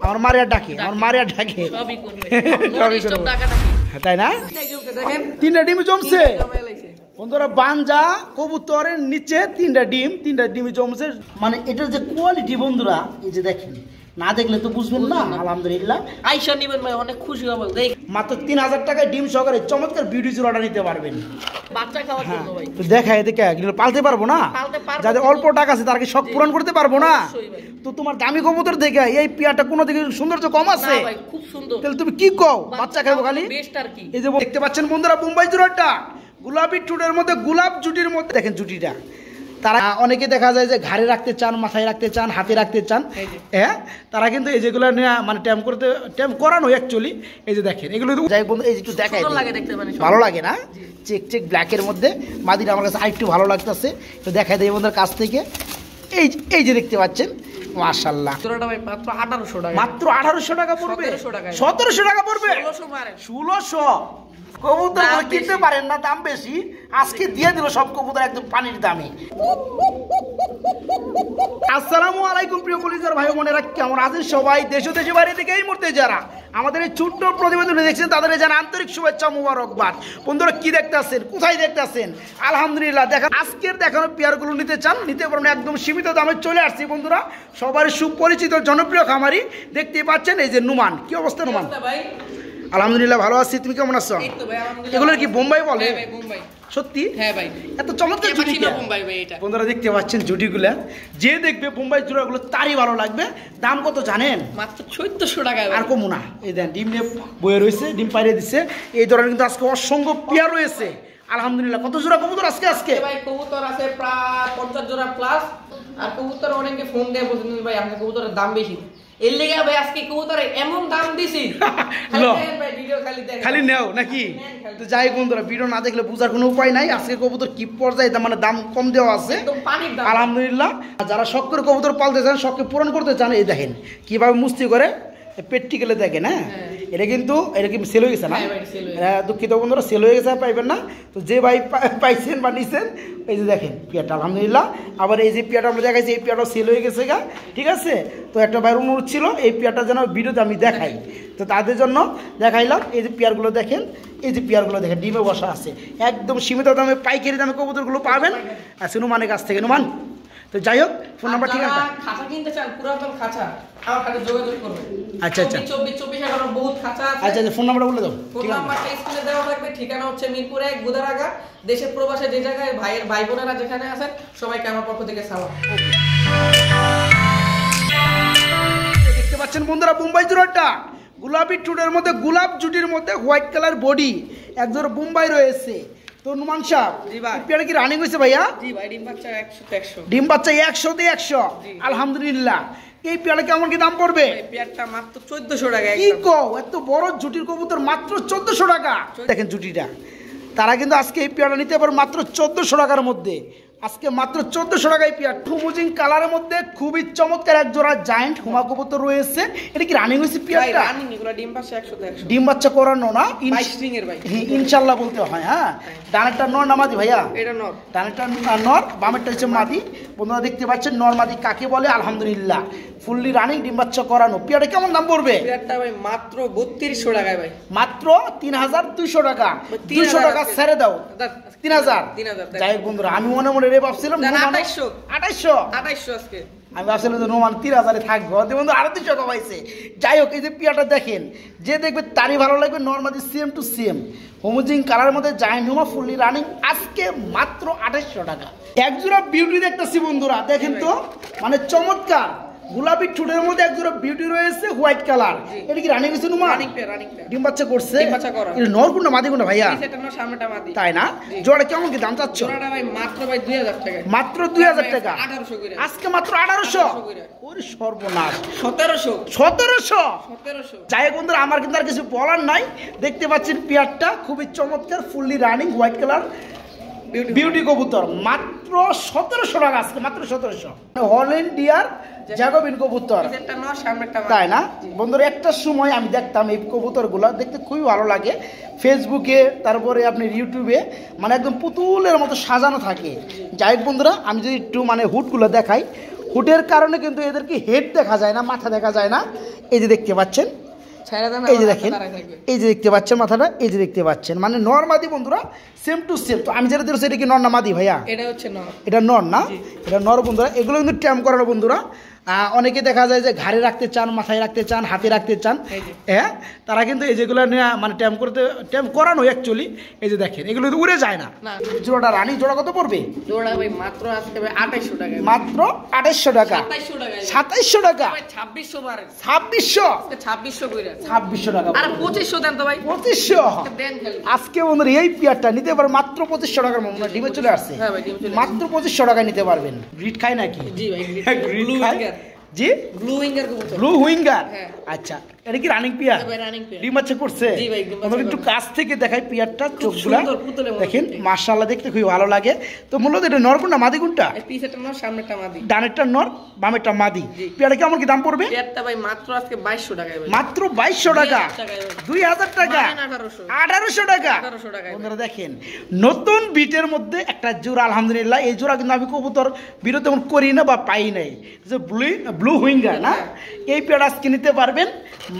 আমার মারিয়া ডাকে তাই না? 3টা ডিম জমছে বন্ধুরা। বাঞ্জা কবুতরের নিচে 3টা ডিম জমছে। মানে এটার যে কোয়ালিটি বন্ধুরা, এই যে দেখেন, না দেখলে তো বুঝবেন না। আলহামদুলিল্লাহ, আইসা নিবেন ভাই, অনেক খুশি হবো। মাত্র 3000 টাকায় ডিম সহকারে চমৎকার বিউটি জোড়াটা নিতে পারবেন। বাচ্চা খাওয়ার জন্য ভাই। তো দেখা এদিকে পালতে পারবো না, যাদের অল্প টাকা আছে তারা কি শখ পূরণ করতে পারবো না? তো তোমার দামি কবুতর দেখে এই পেয়ারটা কোনো দিকে সৌন্দর্য কম আছে? খুব সুন্দর। তাহলে তুমি কি কও? বাচ্চা খাবো খালি। এই যে দেখতে পাচ্ছেন বন্ধুরা, বোম্বাই জোড়াটা গোলাপি টুটের মধ্যে, গোলাপ জুটির মধ্যে। দেখেন জুটিটা, তারা অনেকে দেখা যায় যে ঘাড়ে রাখতে চান, মাথায় রাখতে চান, হাতে রাখতে চান। হ্যাঁ, তারা কিন্তু এই যেগুলো নিয়ে মানে ট্যাম করানো অ্যাকচুয়ালি। এই যে দেখেন এগুলো যাই বন্ধু, এই যে একটু দেখাই ভালো লাগে না? চেক ব্ল্যাকের মধ্যে মাদিটা আমার কাছে আরেকটু ভালো লাগতেছে। তো দেখাই দেয় বন্ধুর কাছ থেকে। এই যে দেখতে পাচ্ছেন, মাশাআল্লাহ, মাত্র 1800 টাকা পড়বে, 1700 টাকা পড়বে, 1600। কবুতর কিনতে পারেন না, দাম বেশি। আজকে দিয়ে দিল সব কবুতর একদম পানির দামে। আসসালামু আলাইকুম প্রিয় কলিজার ভাই বোনেরা, কেমন আছেন সবাই? দেশ ও দেশের বাইরে থেকে এই মুহূর্তে যারা আমাদের এই ছোট্ট প্রতিবেদনে দেখছেন তাদের জানা আন্তরিক শুভেচ্ছা, মুবারকবাদ। বন্ধুরা কি দেখতেছেন, কোথায় দেখতেছেন? আলহামদুলিল্লাহ, দেখা আজকের দেখানো পেয়ারগুলো নিতে চান, নিতে পারেন একদম সীমিত দামে। চলে আসছি বন্ধুরা সবার সুপরিচিত জনপ্রিয় খামারি, দেখতেই পাচ্ছেন এই যে নুমান। কি অবস্থা নুমান? আলহামদুলিল্লাহ ভালো আছি, তুমি কেমন আছো? এগুলোর কি বোম্বাই বলে? সত্যি? হ্যাঁ ভাই, এত চমৎকার জুটি বন্ধুরা দেখতে পাচ্ছেন জুটিগুলা। যে দেখবে বোম্বাই জোড়াগুলো তারই ভালো লাগবে। দাম কত জানেন? মাত্র 1400 টাকা। আর কমু না। এই দেন ডিম নিয়ে বয়ে রয়েছে, ডিম পাইরে দিচ্ছে। এই ধরনের কিন্তু আজকে অসংখ্য পেয়ার রয়েছে। আলহামদুলিল্লাহ। কত জোড়া কবুতর আজকে? ভাই কবুতর আছে প্রায় 50 জোড়া প্লাস। আর কবুতর অনেকে ফোন দিয়ে বলছেন ভাই আপনার কবুতরের দাম বেশি, এর লেগে ভাই আজকে কবুতরে এমন দাম দিছি খালি নেও নাকি? তো যাই বন্ধুরা, ভিডিও না দেখলে বোঝার কোনো উপায় নাই। আজকে কবুতর কি পর্যায়ে মানে দাম কম দেওয়া আছে আলহামদুলিল্লাহ। যারা শখ করে কবুতর পালতে চান, শখকে পূরণ করতে চান, এই দেখেন কিভাবে মুস্তি করে পেট্টিকেলে দেখেন। হ্যাঁ, এটা কিন্তু সেল হয়ে গেছে না? দুঃখিত বন্ধুরা, সেল হয়ে গেছে, পাইবেন না। তো যে ভাই পাইছেন বা নিছেন, এই যে দেখেন পেয়ারটা আলহামদুলিল্লাহ। আবার এই যে পেয়ারটা আমরা দেখাইছি, এই পেয়ারটাও সেল হয়ে গেছে গা, ঠিক আছে? তো একটা ভাইয়ের অনুরোধ ছিল এই পেয়ারটা যেন ভিডিওতে আমি দেখাই, তো তাদের জন্য দেখাইলাম। এই যে পেয়ারগুলো দেখেন, এই যে পেয়ারগুলো দেখেন ডিমে বসা আছে। একদম সীমিত দামে পাইকারি দামে কবুতরগুলো পাবেন নুমানের কাছ থেকে। নুমান, তো যাই হোক, ফোন নাম্বার ঠিকানা খাঁচা কিনতে চান, পুরাতন খাঁচা, আমার সাথে যোগাযোগ করবেন। আচ্ছা 24 বহুত খাঁচা আছে। আচ্ছা, ফোন নাম্বারটা বলে দাও। ফোন নাম্বারটা স্ক্রিনে দেওয়া থাকবে। ঠিকানা হচ্ছে মিরপুর 1 গুদারাঘাট। দেশের প্রবাসে যে জায়গায় ভাই বোনেরা যেখানে আছেন সবাইকে আমার পক্ষ থেকে সালাম। দেখতে পাচ্ছেন বন্ধুরা বোম্বাই জোড়াটা গোলাপি টুটের মধ্যে, গোলাপ জুটির মধ্যে, হোয়াইট কালার বডি, একজোড়া বোম্বাই রয়েছে। তো নুমান সাহেব, পেয়ারা কি রানিং হয়েছে ভাইয়া? জি ভাই, ডিম বাচ্চা 100 ডিম বাচ্চা 100 তে 100 আলহামদুলিল্লাহ। এই পেয়ারা কেমন কি দাম পড়বে? এই পেয়ারটা মাত্র 1400 টাকা। কি কও, এত বড় জুটির কবুতর মাত্র 1400 টাকা? দেখেন জুটিটা, তারা কিন্তু আজকে এই পেয়ারা নিতে পারে মাত্র 1400 টাকার মধ্যে। আজকে মাত্র 1400 টাকায় পেয়ার। টুমুজিং কালারের মধ্যে খুবই চমৎকার এক জোড়া জায়ান্ট হুমা কবুতর রয়েছে। এটা কি রানিং হয়েছে পেয়ারটা? রানিং, এগুলা ডিম বাচ্চা 100 তে 100। ডিম বাচ্চা করানো না? 22 রিং এর ভাই। ইনশাআল্লাহ বলতে হয়। হ্যাঁ, ডানেরটা নর না মাদি ভাইয়া? এটা নর। ডানেরটা নর, বামেরটা হচ্ছে মাদি। বন্ধুরা দেখতে পাচ্ছেন নর মাদি কাকে বলে। আলহামদুলিল্লাহ, ফুললি রানিং, ডিম বাচ্চা করানো। পেয়ারটা কেমন দাম পড়বে? পেয়ারটা ভাই মাত্র 3200 টাকায় ভাই। মাত্র 3200 টাকা। 200 টাকা ছেড়ে দাও, 3000। যাই বন্ধুরা, আমি মনে মনে রে ভাবছিলাম 2800 আজকে। আমি আসলে তো নোমান 3000-এ থাকবো, বন্ধু আরো 200 কমাইছে। যাই হোক, এই যে পেয়ারটা দেখেন, যে দেখবে তারই ভালো লাগবে। নর্মালি সেম টু সেম হোমোজিং কালারের মধ্যে জায়ান্ট হুমা ফুললি রানিং, আজকে মাত্র 2800 টাকা। একজোড়া বিউটি দেখতেছি বন্ধুরা, দেখেন তো, মানে চমৎকার গোলাপি ঠোঁটের মধ্যে একজোড়া বিউটি রয়েছে, হোয়াইট কালার। এটা কি রানিং হয়েছে নুমা? ডিম বাচ্চা করছে? এটা নর কোনটা মাদি কোনটা ভাইয়া? তাই না? জোড়া কেমন কি দাম চাচ্ছ? মাত্র ভাই 2000 টাকা। মাত্র 2000 টাকা 1800 করে আজকে, মাত্র 1800। ওরে সর্বনাশ, 1700। যাই হোক বন্ধুরা, আমার কিন্তু আর কিছু বলার নাই। দেখতে পাচ্ছেন পেয়ারটা খুবই চমৎকার, fully running, white colour beauty কবুতর। মাত্র 1700 টাকা আজকে, মাত্র 1700। হল্যান্ড ডিয়ার জ্যাকোবিন কবুতর, তাই না বন্ধুরা? একটা সময় আমি দেখতাম এই কবুতরগুলো, দেখতে খুবই ভালো লাগে। ফেসবুকে, তারপরে আপনি ইউটিউবে, মানে একদম পুতুলের মতো সাজানো থাকে। যাই হোক বন্ধুরা, আমি যদি একটু মানে হুডগুলো দেখাই, হুটের কারণে কিন্তু এদেরকে হেড দেখা যায় না, মাথা দেখা যায় না। এই যে দেখতে পাচ্ছেন, এই যে দেখেন, এই যে দেখতে পাচ্ছেন মাথাটা, এই যে দেখতে পাচ্ছেন, মানে নর মাদি বন্ধুরা সেম টু সেম। তো আমি যেটা দেখছি এটা কি নর না মাদি ভাইয়া? এটা হচ্ছে নর। এটা নর না, এটা নর বন্ধুরা। এগুলো কিন্তু ট্যাম করানো বন্ধুরা। অনেকে দেখা যায় যে ঘাড়ে রাখতে চান, মাথায় রাখতে চান, হাতে রাখতে চান, হ্যাঁ, তারা কিন্তু এই যেগুলো নিয়ে মানে ট্যাম করানো অ্যাকচুয়ালি। এই যে দেখেন এগুলো কিন্তু উড়ে যায় না। জোড়াটা রানিং জোড়া কত পড়বে? জোড়া ভাই মাত্র আজকে ভাই 2800 টাকা। মাত্র 2800 টাকা। 2700 টাকা। ভাই 2600 বারে। 2600 আজকে 2600 কইরা। 2600 টাকা। আরে 2500 দেন তো ভাই। 2500 দেন খালি। আজকে বন্ধুরা এই পেয়ারটা নিতে পারবেন মাত্র 2500 টাকার মধ্যে। ডিমে চলে আসছে। হ্যাঁ ভাই ডিমে চলে। মাত্র 2500 টাকায় নিতে পারবেন। গ্রিড খায় নাকি? জি ভাই গ্রিড ব্লু খায়। উইঙ্গার। জি ব্লু উইঙ্গার কবুতর। ব্লু হুইঙ্গার। হ্যাঁ। আচ্ছা, এটা কি রানিং পিয়ার? ভাই রানিং পেয়ার। ডিম বাচ্চা করছে? জি ভাই, ডিম বাচ্চা আমরা একটু করছে। কাছ থেকে দেখাই পিয়ারটা, চোখগুলা সুন্দর, পুতুলের মতো দেখেন, দেখতে। মাশাআল্লাহ, দেখতে খুবই ভালো লাগে। তো মূলত এটা নর কোনটা মাদি কোনটা? এই পিছেরটা নর, সামনেরটা মাদি। ডানেরটা নর, বামেরটা মাদি। জি। পিয়ারটা কেমন কি দাম পড়বে? পেয়ারটা ভাই মাত্র আজকে 2200 টাকায় ভাই। মাত্র 2200 টাকা। 2000 টাকা। মানে 1800 1800 টাকা। 1800 টাকায়। বন্ধুরা দেখেন, নতুন বিটের মধ্যে একটা জোড়া, আলহামদুলিল্লাহ। এই জোড়া কিন্তু আমি কবুতর বিরত তেমন করি না বা পাই নাই। যে ব্লু হুইঙ্গার না, এই পেয়ার আজকে নিতে পারবেন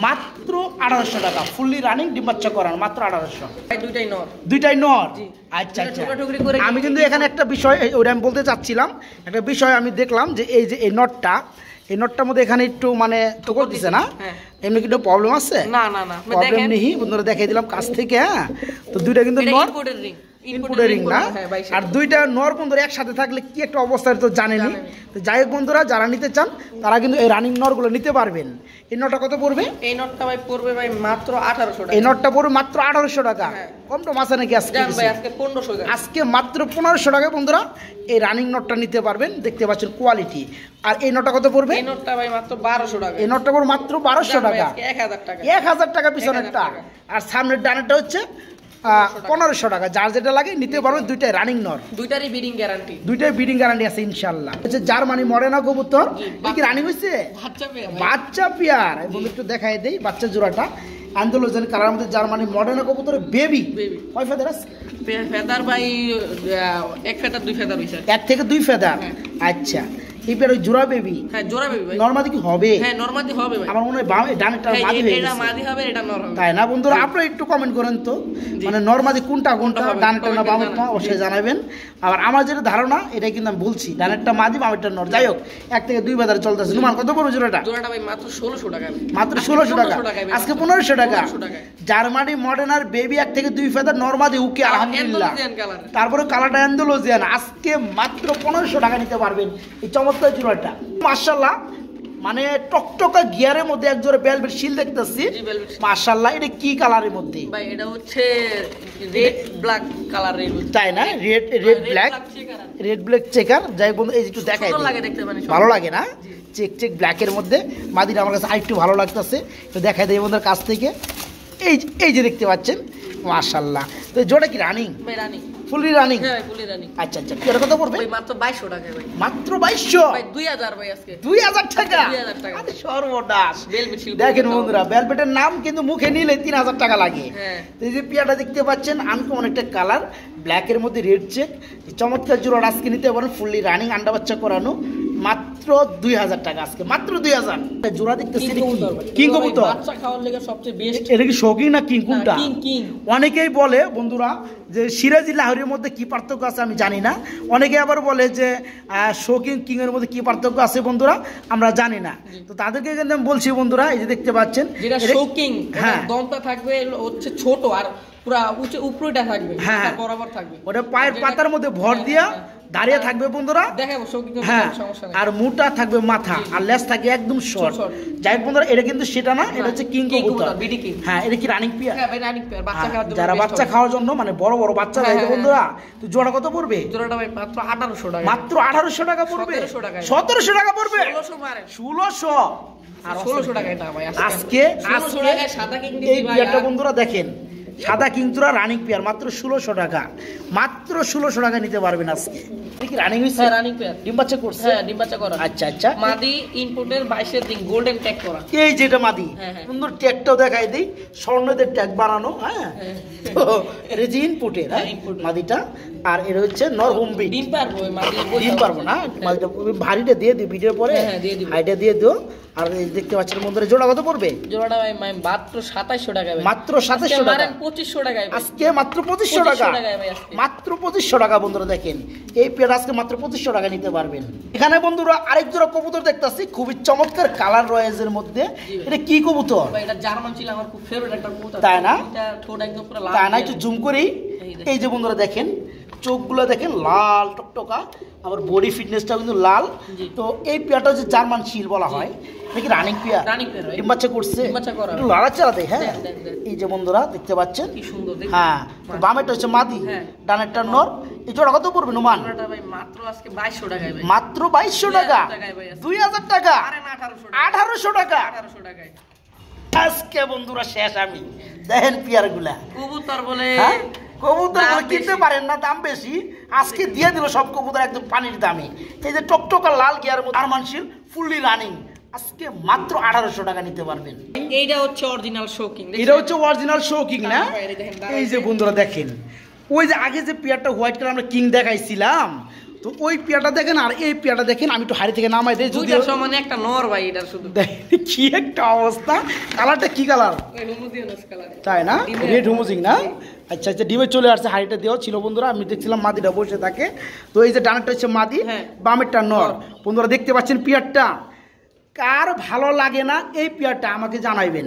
মাত্র 1800 টাকা। ফুললি রানিং, ডিম বাচ্চা করান, মাত্র 1800। ভাই দুইটাই নর। দুইটাই নর। জি। আচ্ছা এটা আচ্ছা। ঠোকরাঠুকরি করে আমি কিন্তু এখানে একটা বিষয় ওটা আমি বলতে চাচ্ছিলাম, একটা বিষয় আমি দেখলাম যে এই যে এই নটটা, এই নটটার মধ্যে এখানে একটু মানে টোকর দিছে না, হ্যাঁ। এমনি কি একটু প্রবলেম আছে? না না না, আপনি প্রবলেম দেখেন। নেই বন্ধুরা, দেখাই দিলাম কাছ থেকে। হ্যাঁ, তো দুইটা কিন্তু এটা নর, ইনপুটের রিং। ইনপুটের রিং না। হ্যাঁ ভাই। আর দুইটা নর বন্ধুরা একসাথে থাকলে কি একটা অবস্থা তো জানেনি। তো যাই হোক বন্ধুরা, যারা নিতে চান তারা কিন্তু এই রানিং নরগুলো নিতে পারবেন। এই নটটা কত পড়বে? এই নটটা ভাই পড়বে ভাই মাত্র 1800 টাকা। এই নটটা পড়বে মাত্র 1800 টাকা। হ্যাঁ। কম তো মাসে নাকি আজকে? জান ভাই আজকে 1500 টাকা। আজকে মাত্র 1500 টাকা বন্ধুরা এই রানিং নটটা নিতে পারবেন। দেখতে পাচ্ছেন কোয়ালিটি। আর এই নটটা কত পড়বে? এই নটটা ভাই মাত্র 1200 টাকা। এই নটটা পড়বে মাত্র 1200 জান ভাই টাকা। আজকে 1000 টাকা। 1000 টাকা পিছনেরটা। 1000 টাকা। আর সামনের ডানেরটা হচ্ছে 1500 টাকা। যার যেটা লাগে নিতে পারবেন। দুইটাই রানিং নর, দুইটারই ব্রিডিং গ্যারান্টি। দুইটাই ব্রিডিং গ্যারান্টি আছে ইনশাআল্লাহ। হচ্ছে জার্মানি মডেনা কবুতর। এটা কি রানিং হইছে? বাচ্চা পেয়ে ভাই। বাচ্চা পিয়ার। এই বন্ধু একটু দেখাই দেই বাচ্চা জোড়াটা। আন্দোলন কালার মধ্যে জার্মানি মডেনা কবুতরের বেবি। বেবি। কয় ফেদার আছে? ফেদার ভাই এক ফেদার দুই ফেদার হইছে। 1 থেকে 2 ফেদার। হ্যাঁ। আচ্ছা, এই পেয়ার ওই জোড়া বেবি। হ্যাঁ জোড়া বেবি ভাই। নরমাদি কি হবে? হ্যাঁ নরমাদি হবে ভাই। আমার মনে হয় ডানেরটা হ্যাঁ, মাদি হয়ে এটা গেছে। মাদি হবে, এটা নর হবে। তাই না বন্ধুরা? আপনারা একটু কমেন্ট করেন তো, মানে নরমাদি কোনটা কোনটা, হবে? ডানেরটা না কমেন্টে বামেরটা জানান। অবশ্যই জানাবেন। আবার আমার যেটা ধারণা এটাই কিন্তু আমি বলছি, ডানেরটা মাদি, বামেরটা নর। যাই হোক, 1 থেকে 2 বাজারে চলতেছে। নুমান কত পড়বে জোড়াটা? জোড়াটা ভাই মাত্র 1600 টাকা। মাত্র 1600 টাকা। আজকে 1500 টাকা। 1500 টাকায়। জার্মানি মডেনার বেবি 1 থেকে 2 ফেদার, নরমাদি উকে, আলহামদুলিল্লাহ। Andalusian color। তারপরে কালারটা অ্যান্ডালুজিয়ান। আজকে মাত্র 1500 টাকা নিতে পারবেন এই চমৎকার জোড়াটা। মাশাআল্লাহ, মানে টকটকা গিয়ারের মধ্যে এক জোড়া ভেলভেট শিল দেখতেছি। জি, velvet shield। মাশাআল্লাহ, এটা কি কালারের মধ্যে? ভাই এটা হচ্ছে রেড ব্ল্যাক কালারের। তাই না? Red black, red black checker. যাই বন্ধু, এই যে একটু দেখাই সুন্দর দিই। লাগে দেখতে, মানে ভালো লাগে না? চেক ব্ল্যাকের মধ্যে মাদিটা আমার কাছে আরেকটু ভালো লাগতেছে। তো দেখাই দেয় বন্ধুর কাছ থেকে। এই যে দেখতে পাচ্ছেন, মাশাআল্লাহ। তো জোড়া কি রানিং? ভাই রানি। Fully running. হ্যাঁ ভাই ফুলি রানি। আচ্ছা আচ্ছা, কি কত পড়বে? ভাই মাত্র 2200 টাকা ভাই। মাত্র 2200। ভাই 2000 ভাই আজকে। 2000 টাকা। 2000 টাকা। আরে সর্বনাশ। ভেলভেট শিল্প। দেখেন বন্ধুরা, ভেলভেটের নাম কিন্তু মুখে নিলে 3000 টাকা লাগে। হ্যাঁ। তো এই যে পিয়াটা দেখতে পাচ্ছেন, আনকমন একটা কালার, ব্ল্যাকের মধ্যে রেড চেক। চমৎকার জোড়া আজকে নিতে পারেন, ফুললি রানিং, আন্ডা বাচ্চা করানো, মাত্র 2000 টাকা। আজকে মাত্র 2000 জোড়া দেখতেছি। কিং কবুতর বাচ্চা খাওয়ার লেগে সবচেয়ে বেস্ট। এটা কি শৌকিং না কিং কোনটা? কিং। অনেকেই বলে বন্ধুরা যে সিরাজি লাহোরের মধ্যে কি পার্থক্য আছে আমি জানি না। অনেকে আবার বলে যে শৌকিং কিং এর মধ্যে কি পার্থক্য আছে বন্ধুরা আমরা জানি না। তো তাদেরকে কিন্তু আমি বলছি বন্ধুরা, এই যে দেখতে পাচ্ছেন, যেটা শৌকিং, হ্যাঁ, দমটা থাকবে হচ্ছে ছোট, আর পুরা উঁচু উপরেটা থাকবে, হ্যাঁ, বরাবর থাকবে। ওটা পায়ের পাতার মধ্যে ভর দিয়া দাঁড়িয়ে থাকবে বন্ধুরা। দেখাবো শৌকিং, হ্যাঁ, সমস্যা নেই। আর মুটা থাকবে মাথা, আর লেজ থাকে একদম শর্ট। যাই হোক বন্ধুরা, এটা কিন্তু সেটা না, এটা হচ্ছে কিং কবুতর। BD king. হ্যাঁ, এটা কি রানিং পিয়ার? হ্যাঁ ভাই রানিং পেয়ার, বাচ্চা খাওয়ার জন্য। যারা বাচ্চা খাওয়ার জন্য, মানে বড় বড় বাচ্চা হ্যাঁ, চাইছে বন্ধুরা, তো জোড়া কত পড়বে? জোড়াটা ভাই মাত্র 1800 টাকা। মাত্র 1800 টাকা পড়বে। 1700 টাকা। 1700 টাকা পড়বে। 1600 মারে। 1600 আর 1600 টাকা এটা ভাই আজকে 1600 টাকায় সাদা কিং এই দিছি ভাই। বিয়ারটা বন্ধুরা দেখেন, সাদা কিংচুরা রানিং পেয়ার মাত্র 1600 টাকা, মাত্র 1600 টাকা নিতে পারবেন আজকে। কি রানিং হইছে? হ্যাঁ রানিং পেয়ার, ডিম বাচ্চা করছে? হ্যাঁ ডিম বাচ্চা করা। আচ্ছা আচ্ছা, মাদি ইনপুটের 22 দিন গোল্ডেন ট্যাগ করা। এই যেটা মাদি, হ্যাঁ, হ্যাঁ। সুন্দর ট্যাগটাও দেখাই দেই, স্বর্ণদের ট্যাগ বানানো। হ্যাঁ, তো এটা যে ইনপুটের, হ্যাঁ, input-এর। মাদিটা। আর এটা হচ্ছে নর হোমবি। ডিম পারবো ওই মাদি, ডিম পারবো না, মাদিটা ভারীটা দিয়ে দিই ভিডিও পরে। হ্যাঁ, দিয়ে দিবো। হাইটা দিয়ে দিও। আর এই দেখতে পাচ্ছেন বন্ধুরা, জোড়া কত পড়বে? জোড়াটা ভাই মাত্র 2700 টাকা ভাই। মাত্র 2700 টাকা। 2500 টাকায় ভাই। আজকে মাত্র 2500 টাকা, 2500 টাকায় ভাই আজকে। মাত্র 2500 টাকা। বন্ধুরা দেখেন, এই পেয়ার আজকে মাত্র 2500 টাকা নিতে পারবেন। এখানে বন্ধুরা আরেক জোড়া কবুতর দেখতাছি, খুবই চমৎকার কালার রয়েছে মধ্যে। এটা কি কবুতর? ভাই এটা জার্মান ছিল, আমার খুব ফেভারিট একটা কবুতর। তাই না? এটা ঠোঁট একদম পুরো লাল। তাই না? একটু জুম করি। এই যে। এই যে বন্ধুরা দেখেন, চোখগুলো দেখেন লাল টকটকা, আবার বডি ফিটনেসটাও কিন্তু লাল। জি। তো এই পেয়ারটা হচ্ছে জার্মান শিল বলা হয়, নাকি রানিং পেয়ার? রানিং পেয়ার ভাই। ডিম বাচ্চা করছে? ডিম বাচ্চা করা। একটু লাড়াচাড়া দেয়। হ্যাঁ, দেন, দেন। এই যে বন্ধুরা দেখতে পাচ্ছেন। কি সুন্দর দেখতে। হ্যাঁ, তো বামেরটা হচ্ছে মাদি, হ্যাঁ। ডানেরটা নর। এই জোড়া কত পড়বে নুমান? জোড়াটা ভাই মাত্র আজকে 2200 টাকায় ভাই। মাত্র 2200 টাকা, 2000 টাকায় ভাই আজকে। 2000 টাকা, আরে না 1800 টাকা। 1800 টাকা। 1800 টাকায়। আজকে বন্ধুরা শেষ আমি। দেখেন পেয়ার গুলা, কবুতর বলে হ্যাঁ, কবুতর দাম বলে কিনতে বেশি। পারেন না, দাম বেশি। আজকে দিয়ে দিল সব কবুতর একদম পানির দামে। এই যে টকটকা লাল গিয়ার মধ্যে আরমানশিল ফুললি রানিং, আজকে মাত্র 1800 টাকা নিতে পারবেন। এইটা হচ্ছে অরিজিনাল শোকিং। এটা হচ্ছে অরিজিনাল শো কিং না? দাঁড়ান ভাই, এই দেখেন, দাঁড়ান। এই যে বন্ধুরা দেখেন, ওই যে আগে যে পেয়ারটা হোয়াইট কালার আমরা কিং দেখাইছিলাম, তো ওই পেয়ারটা দেখেন আর এই পেয়ারটা দেখেন। আমি একটু হাড়ি থেকে নামাই দেই, যদি দুইটার সমানে একটা নর ভাই, এটা শুধু। দেখেন কি একটা অবস্থা। কালারটা কি কালার? ওই হোমোজিনিয়াস কালার। তাই না? ডিমের- রেড হোমোজিং না? আচ্ছা আচ্ছা, ডিমে চলে আসছে। হাড়িটা দেওয়া ছিল বন্ধুরা, আমি দেখছিলাম মাদিটা বসে থাকে। তো এই যে ডানারটা হচ্ছে মাদি, হ্যাঁ। বামেরটা নর। বন্ধুরা দেখতে পাচ্ছেন পেয়ারটা। কার ভালো লাগে না এই পেয়ারটা আমাকে জানাইবেন।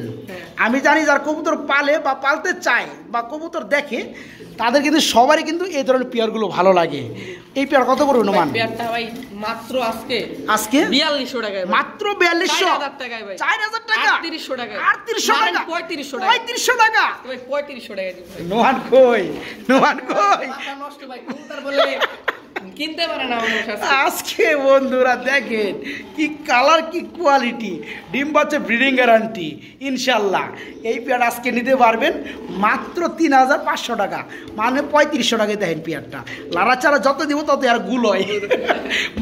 আমি জানি যারা কবুতর পালে বা পালতে চায় বা কবুতর দেখে, তাদের কিন্তু সবারই কিন্তু এই ধরনের পেয়ারগুলো ভালো লাগে। এই পেয়ার কত করবেন মান? পেয়ারটা ভাই মাত্র আজকে আজকে 4200 টাকায় ভাই। মাত্র 4200, 4000 টাকায় ভাই। 4000 টাকা, 3800 টাকায়। 3800 টাকা, 3500 টাকা। 3500 টাকা। তো ভাই 3500 টাকা দিন ভাই। নোমান কই, নোমান কই? মাথা নষ্ট ভাই, কবুতর বলে কিনতে পারে না মানুষ আজকে। আজকে বন্ধুরা দেখেন কি কালার, কি কোয়ালিটি, ডিম বাচ্চা ব্রিডিং গ্যারান্টি ইনশাল্লাহ। এই পেয়ার আজকে নিতে পারবেন মাত্র 3500 টাকা, মানে 3500 টাকায়। দেখেন পেয়ারটা লাড়াচাড়া যত দিব তত আর গুল হয়।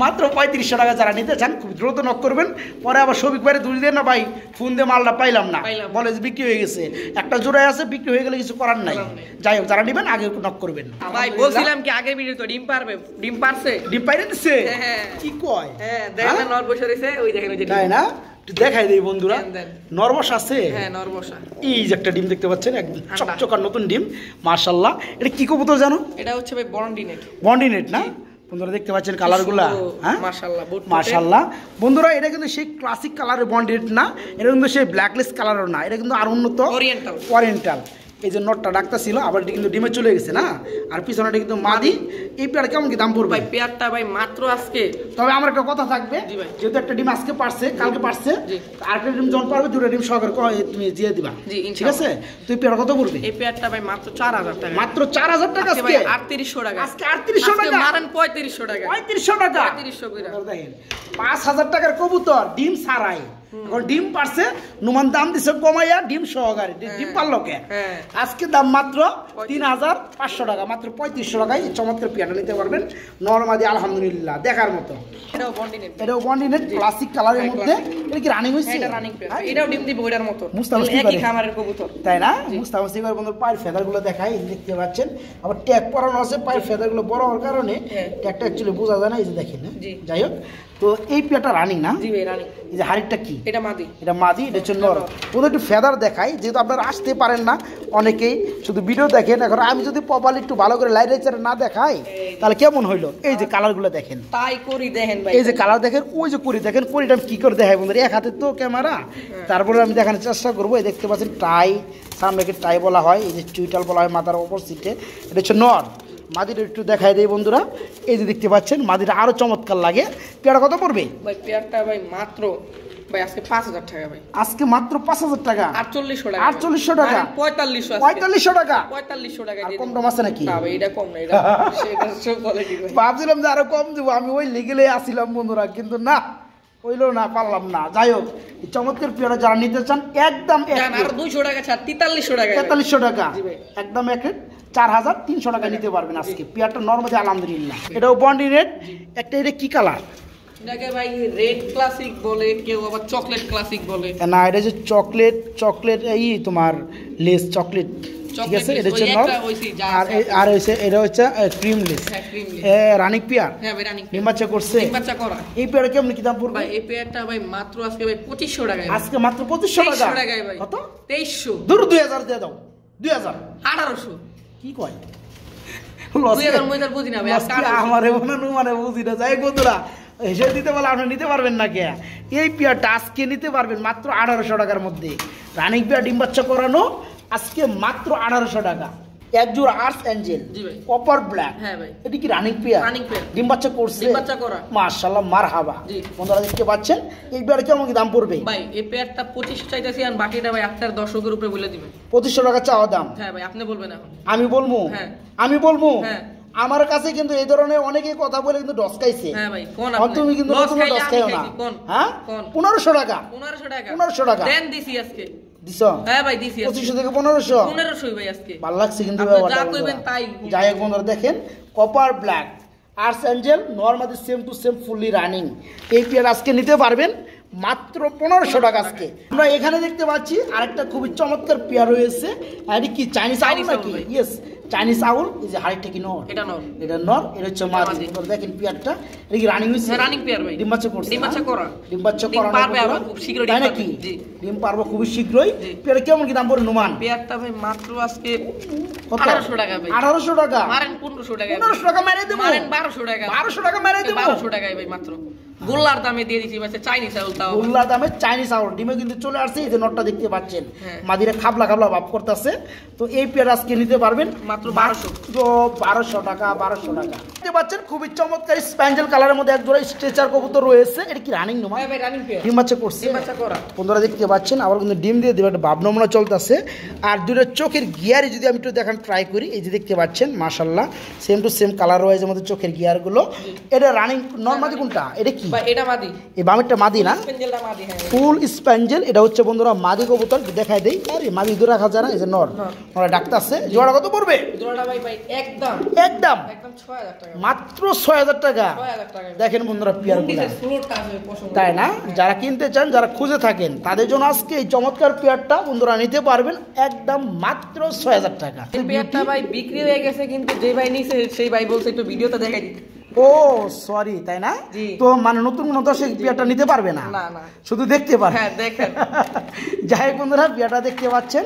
মাত্র 3500 টাকা। যারা নিতে চান খুব দ্রুত নক করবেন। পরে আবার সবিক বাইরে দুই দেন না ভাই, ফোন দিয়ে মালটা পাইলাম না, পাইলাম না। বলে যে বিক্রি হয়ে গেছে। একটা জোড়ায় আছে, বিক্রি হয়ে গেলে কিছু করার নাই। যাই হোক, যারা নেবেন আগে নক করবেন। ভাই বলছিলাম কি আগের ভিডিও তো ডিম পারবে, ডিম পারছে। ডিম পাইরে দিচ্ছে? হ্যাঁ। কি কয়? হ্যাঁ দেখেন হ্যাঁ? নর বসে রয়েছে, ওই দেখেন ওই যে ডিম। তাই না? একটু দেখাই দেই বন্ধুরা, দেন, দেন। নরবস আছে। হ্যাঁ নর বসা। এই যে একটা ডিম দেখতে পাচ্ছেন, একদম ঠান্ডা। চকচকার নতুন ডিম, মাশাআল্লাহ। এটা কি কবুতর জানো? এটা হচ্ছে ভাই বন্ডিনেট। বন্ডিনেট না? বন্ধুরা দেখতে পাচ্ছেন কালারগুলা, হ্যাঁ মাশাআল্লাহ, বুট মাশাআল্লাহ। বন্ধুরা এটা কিন্তু সেই ক্লাসিক কালারের বন্ডিনেট না, এটা কিন্তু সেই ব্ল্যাকলেস কালারও না, এটা কিন্তু আর উন্নত ওরিয়েন্টাল। ওরিয়েন্টাল। এই যে নটটা ডাক্তার ছিল, আবার এটা কিন্তু ডিমে চলে গেছে না। আর পিছনেটা কিন্তু মাদি। এই পেয়ার কেমন কি দাম পড়বে? ভাই পেয়ারটা ভাই মাত্র আজকে, তবে আমার একটা কথা থাকবে, জি ভাই। যেহেতু একটা ডিম আজকে পারছে, কালকে পারছে, জি। আরেকটা ডিম যখন পারবে দুটো ডিম সহকারে তুমি দিয়ে দিবা, জি, ঠিক ইনশাআল্লাহ। আছে? তুই পেয়ার কত পড়বে? এই পেয়ারটা ভাই মাত্র 4000 টাকা। মাত্র 4000 টাকা আজকে ভাই আজকে। 3800 টাকা। আজকে 3800 আজকে টাকা। মারেন 3500 টাকা। 3500 টাকা। 3500 করে। দেখেন 5000 টাকার কবুতর ডিম ছাড়াই, এখন ডিম পারছে, নুমান দাম দিছে কমাইয়া ডিম সহকারে। ডিম পারলো কে? হ্যাঁ। আজকে দাম মাত্র 3500 টাকা, মাত্র 3500 টাকায় এই চমৎকার পেয়ারটা নিতে পারবেন। নরমাদি আলহামদুলিল্লাহ দেখার মতো। এটাও বন্ডিনেট। এটাও বন্ডিনেট ক্লাসিক কালারের মধ্যে। এটা কি রানিং হইছে? এটা রানিং পেয়ার। এটাও ডিম দিবে ওইটার মতো। মুস্তাফিজ একই করে। খামারের কবুতর। তাই না? মুস্তাফিজ করে বন্ধুর পায়ের ফেদারগুলো দেখাই, দেখতে পাচ্ছেন। আবার ট্যাগ পরানো আছে, পায়ের ফেদারগুলো বড় হওয়ার কারণে হ্যাঁ। ট্যাগটা অ্যাকচুয়ালি বোঝা যায় না। এই যে দেখেন, হ্যাঁ? জি। যাই হোক, তো এই পেয়ারটা রানিং না? জি ভাই রানিং। এই যে হাড়িটা কি? এটা মাদি। এটা মাদি, এটা হচ্ছে নর। ওদের একটু ফেদার দেখাই, যেহেতু আপনারা আসতে পারেন না অনেকেই, শুধু ভিডিও দেখেন। এখন আমি যদি প্রপারলি একটু ভালো করে লাইট রেচারে না দেখাই, তাহলে কেমন হইলো? এই যে কালারগুলো দেখেন, তাই করি দেখেন ভাই। এই যে কালার দেখেন, ওই যে করি দেখেন, করিটা আমি কি করে দেখাই বন্ধুরা, এক হাতে তো ক্যামেরা, তারপরে আমি দেখানোর চেষ্টা করবো। এই দেখতে পাচ্ছেন টাই, সামনেকে টাই বলা হয়, এই যে চুইটাল বলা হয় মাথার অপর সিটে। এটা হচ্ছে নর। মাদিটা একটু দেখাই দেই বন্ধুরা, এই যে দেখতে পাচ্ছেন মাদিটা আরো চমৎকার লাগে। পেয়ারা কত পড়বে? ভাই পেয়ারটা ভাই মাত্র ভাই আজকে 5000 টাকা ভাই। আজকে মাত্র 5000 টাকা। 4800 টাকা। 4800 টাকা। 4500 আজকে। 4500 টাকা। 4500 টাকা আর দিয়ে কম দিন। টম আছে নাকি? না ভাই এটা কম না, এটা সেটা সব কোয়ালিটি ভাই। ভাবছিলাম যে আরো কম দেবো, আমি ওই লিগেলে আসিলাম বন্ধুরা, কিন্তু না, হইলো না, পারলাম না। যাই হোক, এই চমৎকার পেয়ারা যারা নিতে চান একদম আর 200 টাকা ছাড়, 4300 টাকা। 4300 টাকা একদম 4300 টাকা নিতে পারবেন আজকে। পেয়ারটা নরমালি আলহামদুলিল্লাহ। এটাও বন্ডি রেড। একটা এটা কি কালার? এটাকে ভাই রেড ক্লাসিক বলে, কেউ আবার চকলেট ক্লাসিক বলে। না, এটা যে চকলেট এই তোমার লেস চকলেট, ঠিক আছে? এটা হচ্ছে নর। আর হচ্ছে এটা হচ্ছে ক্রিম লেস। Running pair. হ্যাঁ ভাই, রানিং ডিম বাচ্চা করছে। ডিম বাচ্চা করা। এই পেয়ারে কেমন কি দাম পড়বে ভাই? এই পেয়ারটা ভাই মাত্র আজকে ভাই 2500 টাকায়। আজকে মাত্র 2500 টাকা। 2300 টাকায় ভাই। কত? 2300। দূর 2000 দিয়ে দাও। 2000 1800 কি কয়? 2000 মইদার বুঝি না ভাই। আমারে মানে বুঝি না। যাই বন্ধুরা, এসে দিতে বলে আপনি নিতে পারবেন না কে? এই পেয়ারটা আজকে নিতে পারবেন মাত্র 1800 টাকার মধ্যে। রানিং পেয়ার ডিম বাচ্চা করানো আজকে মাত্র 1800 টাকা। এক জোড়া আর্স অ্যাঞ্জেল কপার ব্ল্যাক। হ্যাঁ ভাই, এটি কি রানিং পেয়ার? Running pair. ডিম বাচ্চা করছে? ডিম বাচ্চা করা। মাশাআল্লাহ, মারহাবা। বন্ধুরা দেখতে পাচ্ছেন এই পেয়ারে কেমন কি দাম পড়বে ভাই? এই পেয়ারটা 2500 চাইতেছি, আর বাকিটা ভাই আপনার দর্শকের উপরে বলে দিবেন। 2500 টাকা চাওয়া দাম। হ্যাঁ ভাই, আপনি বলবেন এখন। আমি বলবো? হ্যাঁ আমি বলবো। হ্যাঁ, আমার কাছে কিন্তু এই ধরনের অনেকে কথা বলে কিন্তু ডসকাইছে। হ্যাঁ ভাই, কোন আপনি? তুমি কিন্তু নতুন ডসকাইও না। হ্যাঁ, 1500 টাকা। 1500 টাকা। 1500 টাকা দেন দিছি আজকে। দিছো? হ্যাঁ ভাই, দিছি। 2500 থেকে 1500। 1500 ভাই আজকে। ভালো লাগছে কিন্তু আপনি ব্যাপারটা। যা কইবেন তাই। যাই হোক বন্ধুরা, দেখেন copper black ears angel normally same to same fully running. এই পেয়ার আজকে নিতে পারবেন মাত্র 1500 টাকা আজকে। আমরা এখানে দেখতে পাচ্ছি আরেকটা খুবই চমৎকার পেয়ার রয়েছে। এটা কি চাইনিজ আউল নাকি? Yes, Chinese owl. এই যে হাড়িটা কি নর? এটা নর। এটা নর। এটা হচ্ছে মাদি। দেখেন পেয়ারটা এটা কি রানিং হইছে? রানিং পেয়ার ভাই। ডিম বাচ্চা করছে? ডিম বাচ্চা করা। ডিম বাচ্চা করা পারবে আবার খুব শীঘ্রই। তাই নাকি? ডিম পারবো খুব শীঘ্রই। পেয়ার কেমন কি দাম পড়ে নুমান? পেয়ারটা ভাই মাত্র আজকে কত? 1800 টাকা ভাই। 1800 টাকা। মারেন 1500 টাকা। 1500 টাকা মেরে দেব। মারেন 1200 টাকা। 1200 টাকা মেরে দেব। 1200 টাকায় ভাই মাত্র। গোল্লার দামে দিয়ে দিছি ভাই, চাইনিজ আউল তাও। গোল্লার দামে চাইনিজ আউল। ডিমে কিন্তু চলে আসছে। এই যে নটটা দেখতে পাচ্ছেন, মাদিরা খাবলা খাবলা ভাব করতেছে। তো এই পেয়ার আজকে নিতে পারবেন মাত্র 1200 টাকা। 1200 টাকা দেখতে পাচ্ছেন। খুবই চমৎকার স্প্যাঞ্জেল কালারের মধ্যে এক জোড়া স্ট্রেচার কবুতর রয়েছে। এটা কি রানিং নুমা? হ্যাঁ ভাই, রানিং পেয়ার। ডিম বাচ্চা করছে? ডিম বাচ্চা করা। বন্ধুরা দেখতে পাচ্ছেন আবার কিন্তু ডিম দিয়ে দেবে, একটা ভাব নমুনা চলতেছে। আর দুটো চোখের গিয়ারে যদি আমি একটু দেখান ট্রাই করি, এই যে দেখতে পাচ্ছেন মাশাআল্লাহ সেম টু সেম কালার রয়েছে আমাদের চোখের গিয়ারগুলো। এটা রানিং নরমালি কোনটা? এটা কি ভাই? এটা মাদি। এই বামেরটা মাদি না? স্পেঞ্জেলটা মাদি। হ্যাঁ, ফুল স্প্যাঞ্জেল। এটা হচ্ছে বন্ধুরা মাদি কবুতর। দেখাই দেই। আরে মাদি দূরে রাখা যায় না। এই যে নর নর ডাক্তার আছে। জোড়া কত পড়বে? জোড়াটা ভাই একদম 6000 টাকা। মাত্র 6000 টাকা। 6000 টাকা। দেখেন বন্ধুরা পেয়ারগুলো, ফ্লোরটা আছে পছন্দ। তাই না? যারা কিনতে চান, যারা খুঁজে থাকেন, তাদের জন্য আজকে এই চমৎকার পেয়ারটা বন্ধুরা নিতে পারবেন একদম মাত্র 6000 টাকা। এই পেয়ারটা ভাই বিক্রি হয়ে গেছে, কিন্তু যে ভাই নিছে সেই ভাই বলছে একটু ভিডিওতে দেখাই দিতে। ও সরি, তাই না? তো মানে নতুন কোনো দর্শক পেয়ারটা নিতে পারবে না, শুধু দেখতে পারবে। হ্যাঁ, দেখেন। যাই হোক বন্ধুরা, পেয়ারটা দেখতে পাচ্ছেন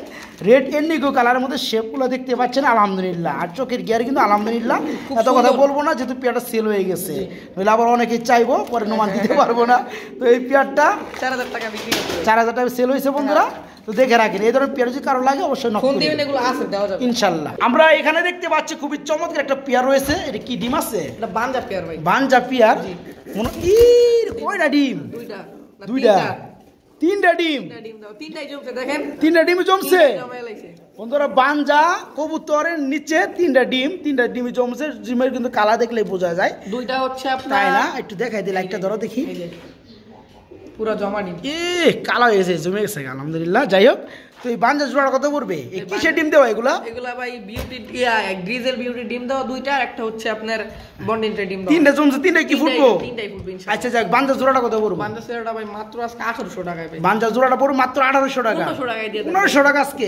রেড এন্ডিগো কালারের মধ্যে শেপগুলো দেখতে পাচ্ছেন আলহামদুলিল্লাহ। আর চোখের গিয়ার কিন্তু আলহামদুলিল্লাহ। এত কথা বলবো না যেহেতু পেয়ারটা সেল হয়ে গেছে, নইলে আবার অনেকে চাইবো পরে নোমান দিতে পারবো না। তো এই পেয়ারটা 4000 টাকা বিক্রি করছে। 4000 টাকা সেল হয়েছে বন্ধুরা। তো দেখে রাখেন, এই ধরনের পেয়ার যদি কারো লাগে অবশ্যই নক করবেন। এগুলো আছে, দেওয়া যাবে ইনশাআল্লাহ। আমরা এখানে দেখতে পাচ্ছি খুবই চমৎকার একটা পেয়ার রয়েছে। এটা কি ডিম আছে? এটা বানজা পেয়ার ভাই। বানজা পেয়ার। কয়টা ডিম? দুইটা। তিনটা ডিম। তিনটাই জমছে, দেখেন। তিনটা ডিম জমছে বন্ধুরা। বানজা কবুতরের নিচে তিনটা ডিম জমছে। ডিমের কিন্তু কালা দেখলেই বোঝা যায়। দুইটা হচ্ছে আপনার, তাই না? একটু দেখাই দিই, লাইটটা ধরো দেখি। পুরো জমা ডিম। কালা হয়েছে, জমে গেছে আলহামদুলিল্লাহ। যাই হোক, তো এই বানজা জোড়া কত পড়বে? কিসের ডিম দেওয়া এগুলা? এগুলা ভাই বিউটি গ্রিজেল বিউটি ডিম দেওয়া দুইটা, আর একটা হচ্ছে আপনার বন্ডিন্টের ডিম দেওয়া। তিনটা জমছে, তিনটাই কি ফুটবো? তিনটাই ফুটবে ইনশাআল্লাহ। আচ্ছা যাক, বানজা জোড়াটা কত পড়বে? বানজা জোড়াটা ভাই মাত্র আজকে 1800 টাকায় ভাই। বানজা জোড়াটা পড়বে মাত্র 1800 টাকা। 1500 টাকায় দিয়ে দেব। 1500 টাকা আজকে।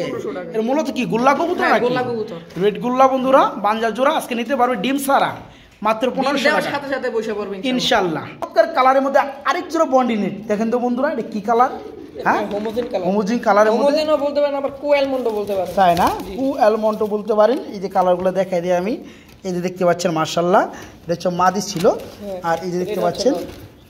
এর মূলত কি গুল্লা কবুতর নাকি? গোল্লা কবুতর, রেড গুল্লা বন্ধুরা। বানজা জোড়া আজকে নিতে পারবে ডিম সারা মাত্র 1500 টাকা। সাথে সাথে বসে পড়বে ইনশাআল্লাহ। চমৎকার কালারের মধ্যে আরেক জোড়া বন্ডিনেট। দেখেন তো বন্ধুরা, এটা কি কালার? হ্যাঁ, হোমোজিন কালারের মধ্যে। হোমোজিনও বলতে পারেন, আবার কোয়ালমন্ডও বলতে পারেন। তাই না? কোয়ালমন্ডও বলতে পারেন। এই যে কালারগুলো দেখাই দিই আমি। এই যে দেখতে পাচ্ছেন মাশাআল্লাহ, এটা হচ্ছে মাদি ছিল। আর এই যে দেখতে পাচ্ছেন,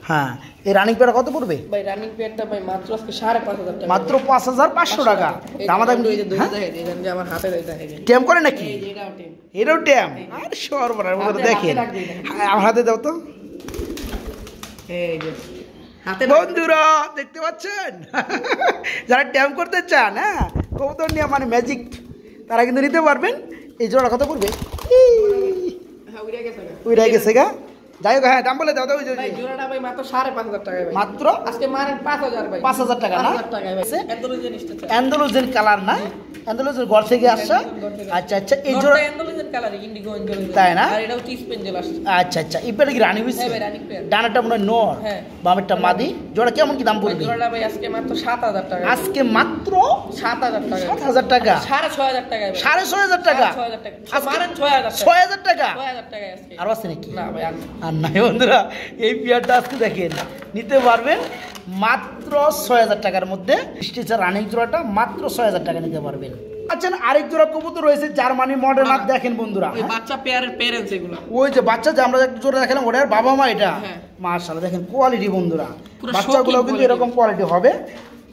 হ্যাঁ, এই রানিং পেয়ার কত পড়বে? ভাই রানিং পেয়ারটা ভাই মাত্র আজকে 5500 টাকা। মাত্র 5500 টাকা। দামাদামি এই যে দুই দেখাই দেন যে আমার হাতে দেখাই দেন। ট্যাম করে নাকি? এই যে এটাও টেম। এটাও ট্যাম। আর সর্বনাশ বন্ধুরা, দেখেন আমার হাতে দাও তো। এই যে হাতে বন্ধুরা দেখতে পাচ্ছেন, যারা ট্যাম করতে চান, হ্যাঁ, কবুতর নিয়ে মানে ম্যাজিক, তারা কিন্তু নিতে পারবেন। এই জোড়া কত পড়বে? হ্যাঁ, উড়ে গেছে। উড়ে গেছে গা। যাই হোক, হ্যাঁ দাম বলে দাও, ওই যে ভাই জোড়াটা ভাই মাত্র 5,500 টাকায় ভাই। মাত্র আজকে মারেন 5,000 ভাই। 5,000 টাকা না? 5,000 টাকায় ভাই। Andalusian stretcher. অ্যান্ডালুজিয়ান কালার না? অ্যান্ডালুজিয়ান ঘর থেকে আসছে। আচ্ছা আচ্ছা, এই জোড়া অ্যান্ডালুজিয়ান কালার, ইন্ডিগো অ্যান্ডালুজিয়ান। তাই না? আর এটাও টিস পেঞ্জেল আসছে। আচ্ছা আচ্ছা, ইপেটা কি রানী হইছে? হ্যাঁ ভাই, রানিং পেয়ার। ডানাটা মনে হয় নর, হ্যাঁ। বামেরটা মাদি। জোড়া কেমন কি দাম ভাই পড়বে? জোড়াটা ভাই আজকে মাত্র 7,000 টাকা। আজকে মাত্র 7,000 টাকা। 7,000 টাকা, 6,500 টাকা ভাই। 6,500 টাকা, 6,500 টাকা। আজকে মারেন 6,000 টাকা। 6,000 টাকা। 6,000 টাকায় আজকে। আরো আছে নাকি? না ভাই আর না। আর নাই বন্ধুরা, এই পেয়ারটা আজকে দেখেন নিতে পারবেন মাত্র 6,000 টাকার মধ্যে। স্টিচার রানিং জোড়াটা মাত্র 6,000 টাকা নিতে পারবেন। আচ্ছা, আরেক জোড়া কবুতর রয়েছে জার্মানি মডেল। আর দেখেন বন্ধুরা, ওই বাচ্চা পেয়ারের প্যারেন্টস এগুলো। ওই যে বাচ্চা যে আমরা একটা জোড়া দেখালাম, ওটার বাবা মা এটা। হ্যাঁ। মাশাআল্লাহ, দেখেন কোয়ালিটি বন্ধুরা, পুরো বাচ্চাগুলো শৌখিন কিন্তু quality। এরকম কোয়ালিটি হবে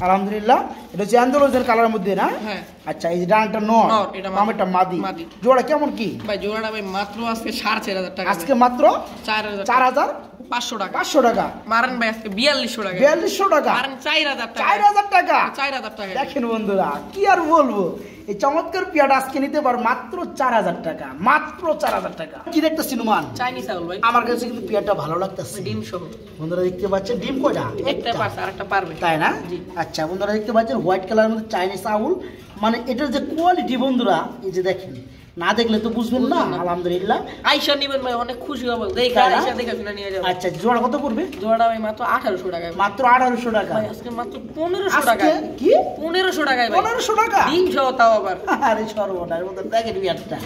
আলহামদুলিল্লাহ। এটা হচ্ছে অ্যান্ডালুজিয়ান কালারের মধ্যে না? হ্যাঁ। আচ্ছা, এই যে ডানটা নর, নর, এটা মাদি। বামেরটা মাদি। মাদি। জোড়া কেমন কি? ভাই জোড়াটা ভাই মাত্র আজকে 4,500 টাকা। আজকে মাত্র 4,500 4,500 টাকা। টাকা। মারেন ভাই আজকে 4,200 টাকা। 4,200 টাকা, মারেন 4,000 টাকা। 4,000 টাকা। 4,000 টাকা। দেখেন বন্ধুরা, কি আর বলবো, এই চমৎকার পেয়ারটা আজকে নিতে পারো মাত্র 4,000 টাকা, মাত্র 4,000 টাকা। কি দেখতেছি নুমান? চাইনিজ আউল ভাই। আমার কাছে কিন্তু পেয়ারটা ভালো লাগতেছে। ডিম সহ। বন্ধুরা দেখতে পাচ্ছেন ডিম কয়টা? একটা পারছে আর একটা পারবে। তাই না? জি। আচ্ছা বন্ধুরা দেখতে পাচ্ছেন হোয়াইট কালারের মধ্যে চাইনিজ আউল, মানে এটার যে কোয়ালিটি বন্ধুরা, এই যে দেখেন, না দেখলে তো বুঝবেন না। আলহামদুলিল্লাহ, আইসা নিবেন ভাই, অনেক খুশি হবো। দেখে তাই না? আইসা দেখে শুনে নিয়ে যাবেন। আচ্ছা, জোড়া কত পড়বে? জোড়াটা ভাই মাত্র 1,800 টাকায় ভাই। মাত্র 1,800 টাকা। ভাই আজকে মাত্র 1,500 আজকে টাকায়। কি 1,500 টাকায় ভাই। 1,500 টাকা? ডিম সহ তাও আবার। আরে সর্বনাশ, বন্ধুরা দেখেন পেয়ারটা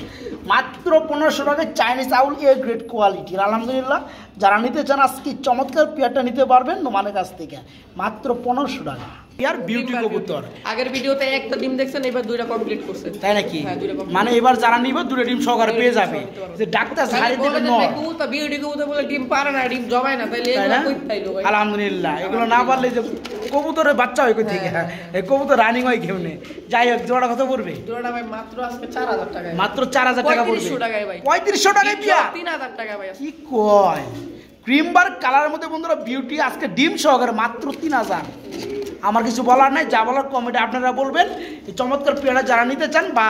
মাত্র 1,500 টাকায় চাইনিজ আউল, এ গ্রেড কোয়ালিটির। আলহামদুলিল্লাহ, যারা নিতে চান আজকে চমৎকার পেয়ারটা নিতে পারবেন নোমানের কাছ থেকে মাত্র 1,500 টাকা। পেয়ার বিউটি কবুতর। আগের ভিডিওতে একটা ডিম দেখছেন, এবার দুইটা কমপ্লিট করছে। তাই নাকি? হ্যাঁ, দুইটা complete। মানে এবার যারা নিবে দুটো ডিম সহকারে পেয়ে যাবে। যে ডাক্তার ঝাড়ি বলে দেবে দেন নয়, ভাই, কবুতর বিউটি কবুতর বলে ডিম পারে না, ডিম জমায় না, তাইলে তাই এগুলো না? কই পাইলো ভাই? আলহামদুলিল্লাহ, এগুলো না পারলে যে কবুতরের বাচ্চা হয় কই থেকে? এই কবুতর রানিং হয় কেমনে? যাই হোক, জোড়া কত পড়বে? জোড়াটা ভাই মাত্র আজকে 4,000 টাকায়। মাত্র 4,000 টাকা পড়বে। 3500 টাকায় ভাই। 3500 টাকায় পেয়ার? 3,000 টাকা ভাই। কি কয়? ক্রিম বার কালারের মধ্যে বন্ধুরা বিউটি আজকে ডিম সহকারে মাত্র 3,000। আমার কিছু বলার নাই, যা বলার কমেন্টে আপনারা বলবেন। এই চমৎকার পেয়ারা যারা নিতে চান বা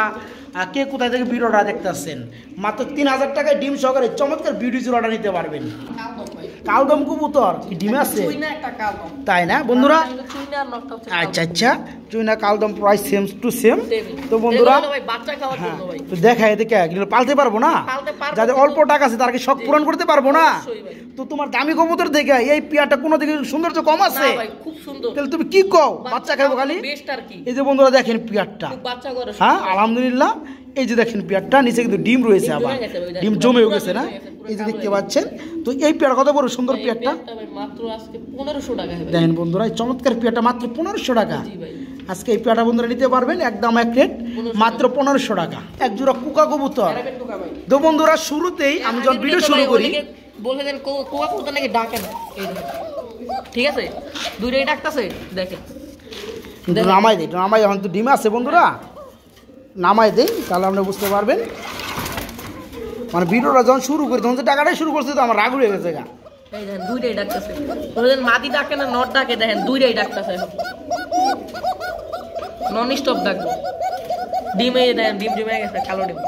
কে কোথায় থেকে ভিডিওটা দেখতেছেন, মাত্র 3,000 টাকায় ডিম সহকারে চমৎকার বিউটি জোড়াটা নিতে পারবেন। কালদম ভাই। কালদম কবুতর কি ডিম আছে? চুইনা একটা কালদম। তাই না বন্ধুরা? চুইনা আর নটটা হচ্ছে আচ্ছা আচ্ছা, চুইনা কালদম প্রাইস সেম টু সেম। কালদম। তো বন্ধুরা, এগুলো ভাই বাচ্চা খাওয়ার হ্যাঁ, জন্য ভাই। তো দেখায় দেখে এগুলো পালতে পারবো না? পালতে পারবো, যাদের অল্প টাকা আছে তার কি শখ পূরণ করতে পারবো না? অবশ্যই ভাই। তো তোমার দামি কবুতর দেখে এই পেয়ারটা কোনো দিকে সৌন্দর্য কম আছে? না ভাই, খুব সুন্দর। তাহলে তুমি কি কও? বাচ্চা খাবো খালি? বেস্ট আর কি। এই যে বন্ধুরা দেখেন পেয়ারটা, খুব বাচ্চা করে। হ্যাঁ আলহামদুলিল্লাহ। এই যে দেখেন পেয়ারটা নিচে কিন্তু ডিম রয়েছে, ডিম আবার জমে গেছে ভাই, ডিম পুরো জমেও পুরো গেছে না? জমে গেছে, পুরো এই যে কালো দেখতে হয়ে পাচ্ছেন। তো এই পেয়ার কত বড় সুন্দর এই পেয়ারটা পেয়ারটা ভাই মাত্র আজকে 1,500 টাকায় ভাই। দেখেন বন্ধুরা, এই চমৎকার পেয়ারটা মাত্র 1,500 টাকা। জি ভাই। আজকে এই পেয়ারটা বন্ধুরা নিতে পারবেন একদম এক রেট, মাত্র 1,500 টাকা। এক জোড়া কুকা কবুতর। আরাবিয়ান কোকা ভাই। তো বন্ধুরা, শুরুতেই আমি যখন ভিডিও শুরু করি, বলে দেন কোকা কবুতর নাকি ডাকে না। এই দেখেন। ঠিক আছে? দুইটাই ডাকতাছে, দেখেন। নামাই দিই, নামাই, এখন তো ডিম আছে বন্ধুরা, নামাই দিই তাহলে আপনি বুঝতে পারবেন। মানে ভিডিওটা যখন শুরু করি তখন যে টাকাটাই শুরু করছে, তো আমার রাগ উড়ে গেছে গা। এই দেখেন, দুইটাই ডাকতাছে। বলে দেন মাদি ডাকে না নট ডাকে, দেখেন দুইটাই ডাকতাছে। নন স্টপ ডাকবো। ডিমে দেখেন, ডিম জমে গেছে, কালো ডিম।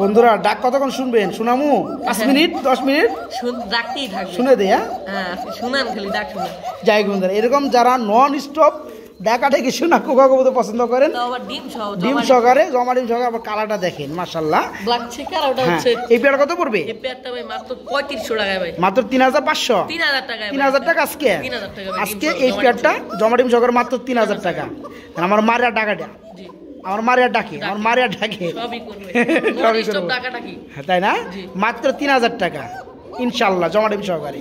বন্ধুরা, ডাক কতক্ষণ শুনবেন? শোনামু 5 মিনিট 10 মিনিট ডাকতেই থাকবে। শুনে দেয়। হ্যাঁ, হ্যাঁ, শুনান খালি, ডাক শুনেন। যাই হোক বন্ধুরা, এরকম যারা নন স্টপ ডাকা ডেকে শোনা কোকা কবুতর পছন্দ করেন, তাও আবার ডিম সহ, ডিম সহকারে, জমা ডিম সহকারে, আবার কালারটা দেখেন মাশাআল্লাহ। ব্ল্যাক চেকার, ওটা হ্যাঁ, হচ্ছে এই পেয়ার কত পড়বে? এই পেয়ারটা ভাই মাত্র 3,500 টাকায় ভাই। মাত্র 3,500। 3,000 টাকায়। 3,000 টাকা আজকে? 3,000 টাকা ভাই। আজকে এই পেয়ারটা জমা ডিম সহকারে মাত্র 3,000 টাকা। আর আমার মারিয়া ডাকাটা, জি, আমার মারিয়া ডাকে, আমার মারিয়া ডাকে সবই করবে। সবই নন স্টপ করবো। টাকাটা কি? হ্যাঁ, তাই না? জি। মাত্র 3,000 টাকা ইনশাল্লাহ জমা ডিম সহকারে।